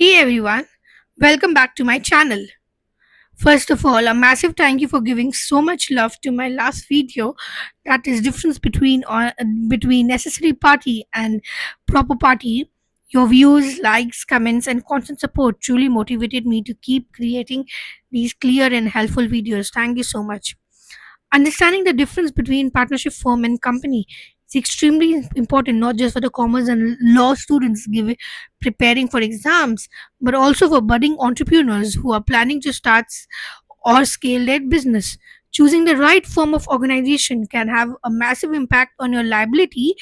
Hey everyone, welcome back to my channel. First of all, a massive thank you for giving so much love to my last video, that is difference between necessary party and proper party. Your views, likes, comments and constant support truly motivated me to keep creating these clear and helpful videos. Thank you so much. Understanding the difference between partnership firm and company is extremely important, not just for the commerce and law students preparing for exams, but also for budding entrepreneurs who are planning to or scale their business. Choosing the right form of organization can have a massive impact on your liability,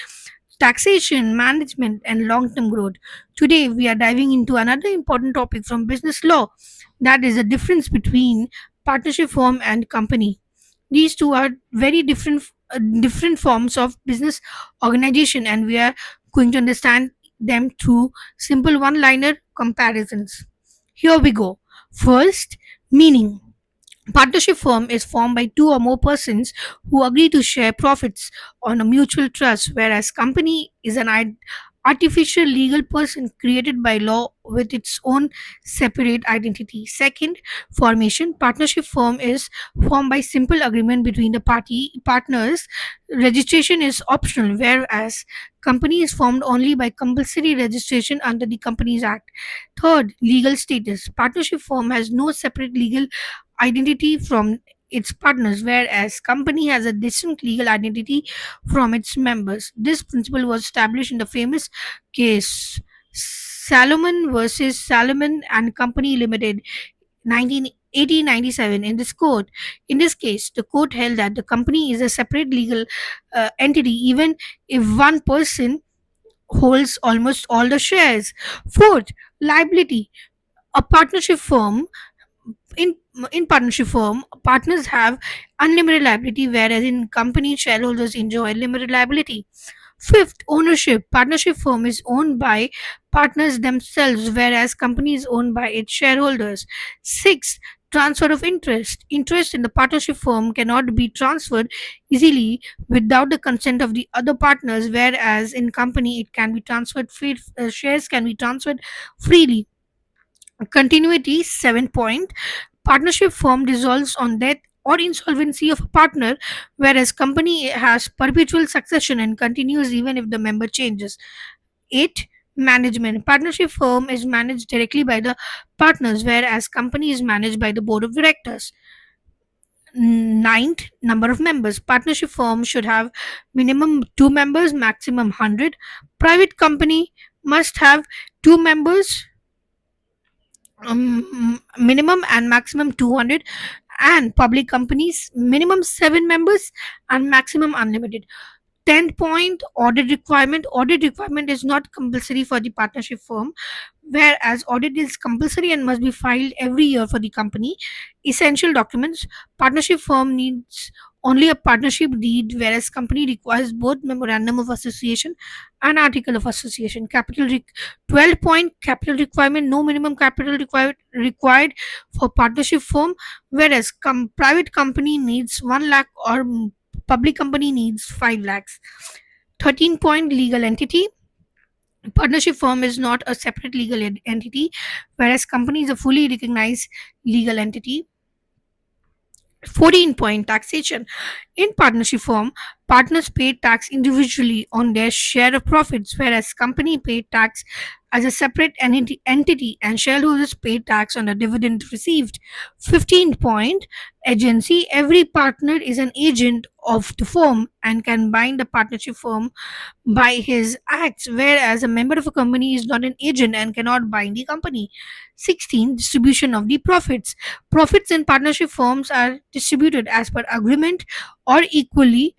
taxation, management, and long term growth. Today, we are diving into another important topic from business law, that is the difference between partnership firm and company. These two are very different forms of business organization, and we are going to understand them through simple one liner comparisons. Here we go. First, meaning. Partnership firm is formed by two or more persons who agree to share profits on a mutual trust, whereas company is an artificial legal person created by law with its own separate identity. Second, formation. Partnership firm is formed by simple agreement between the party partners. Registration is optional, whereas company is formed only by compulsory registration under the Companies Act. Third, legal status. Partnership firm has no separate legal identity from its partners, whereas company has a distinct legal identity from its members. This principle was established in the famous case Salomon versus Salomon and Company Limited, 1897. In this case, the court held that the company is a separate legal entity, even if one person holds almost all the shares. Fourth, liability. A partnership firm in in partnership firm, partners have unlimited liability, whereas in company, shareholders enjoy limited liability. Fifth, ownership. Partnership firm is owned by partners themselves, whereas company is owned by its shareholders. Sixth, transfer of interest. Interest in the partnership firm cannot be transferred easily without the consent of the other partners, whereas in company it can be transferred shares can be transferred freely. Continuity. 7 point. Partnership firm dissolves on death or insolvency of a partner, whereas company has perpetual succession and continues even if the member changes. 8. Management. Partnership firm is managed directly by the partners, whereas company is managed by the board of directors. Ninth, number of members. Partnership firm should have minimum 2 members, maximum 100. Private company must have 2 members, minimum and maximum 200, and public companies minimum 7 members and maximum unlimited. 10 point, audit requirement. Audit requirement is not compulsory for the partnership firm, whereas audit is compulsory and must be filed every year for the company. Essential documents. Partnership firm needs only a partnership deed, whereas company requires both memorandum of association and article of association. 12 point, capital requirement. No minimum capital required for partnership firm, whereas private company needs 1 lakh or public company needs 5 lakhs. 13 point, legal entity. Partnership firm is not a separate legal entity, whereas company is a fully recognized legal entity. 14 point, taxation. In partnership firm, partners pay tax individually on their share of profits, whereas company pay tax as a separate entity and shareholders pay tax on the dividend received. 15 point, agency. Every partner is an agent of the firm and can bind the partnership firm by his acts, whereas a member of a company is not an agent and cannot bind the company. 16. Distribution of the profits. Profits in partnership firms are distributed as per agreement or equally,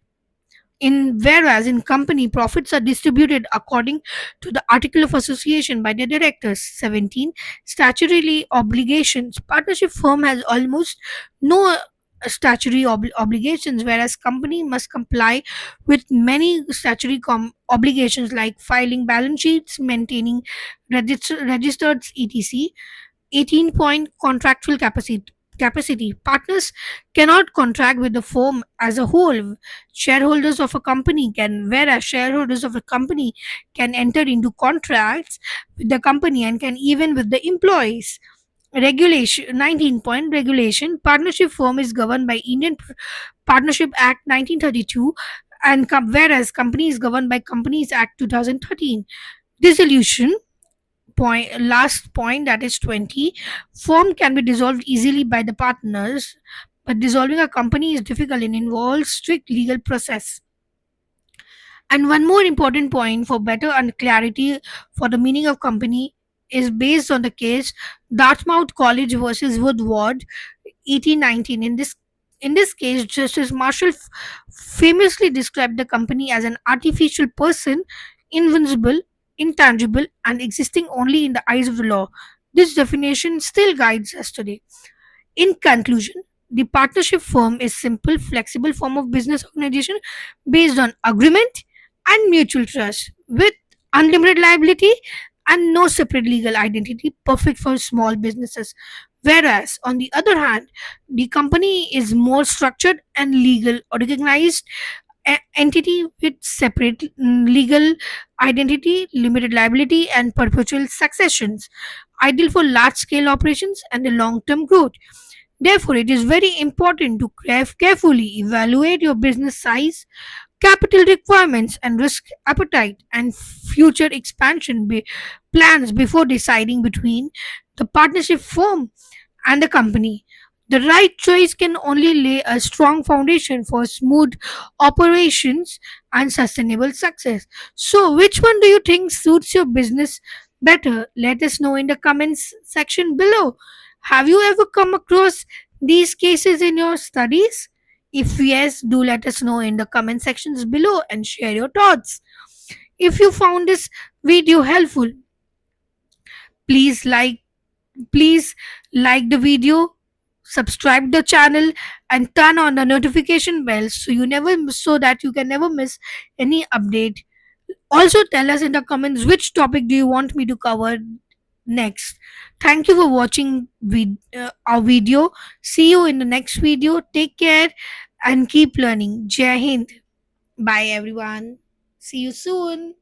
in whereas in company profits are distributed according to the article of association by the directors. 17. Statutory obligations. Partnership firm has almost no statutory obligations, whereas company must comply with many statutory obligations like filing balance sheets, maintaining registered etc. 18 point, contractual capacity. Partners cannot contract with the firm as a whole. Shareholders of a company can, whereas shareholders of a company can enter into contracts with the company and can even with the employees. Regulation 19 point regulation. Partnership firm is governed by Indian Partnership Act 1932, and whereas company is governed by Companies Act 2013. Dissolution point, last point, that is 20. Firm can be dissolved easily by the partners, but dissolving a company is difficult and involves strict legal process. And one more important point for better and clarity for the meaning of company is based on the case Dartmouth College versus Woodward 1819. In this case, Justice Marshall famously described the company as an artificial person, invincible, intangible, and existing only in the eyes of the law. This definition still guides us today. In conclusion, the partnership firm is simple, flexible form of business organization based on agreement and mutual trust with unlimited liability and no separate legal identity, perfect for small businesses. Whereas, on the other hand, the company is more structured and legal, organized entity with separate legal identity, limited liability, and perpetual successions, ideal for large scale operations and the long term growth. Therefore, it is very important to carefully evaluate your business size, capital requirements, and risk appetite and future expansion plans before deciding between the partnership firm and the company. The right choice can only lay a strong foundation for smooth operations and sustainable success. So, which one do you think suits your business better? Let us know in the comments section below. Have you ever come across these cases in your studies? If yes, do let us know in the comment sections below and share your thoughts. If you found this video helpful, please like please like the video, subscribe the channel, and turn on the notification bell so that you can never miss any update. Also tell us in the comments which topic do you want me to cover next. Thank you for watching our video. See you in the next video. Take care and keep learning. Jai Hind. Bye everyone. See you soon.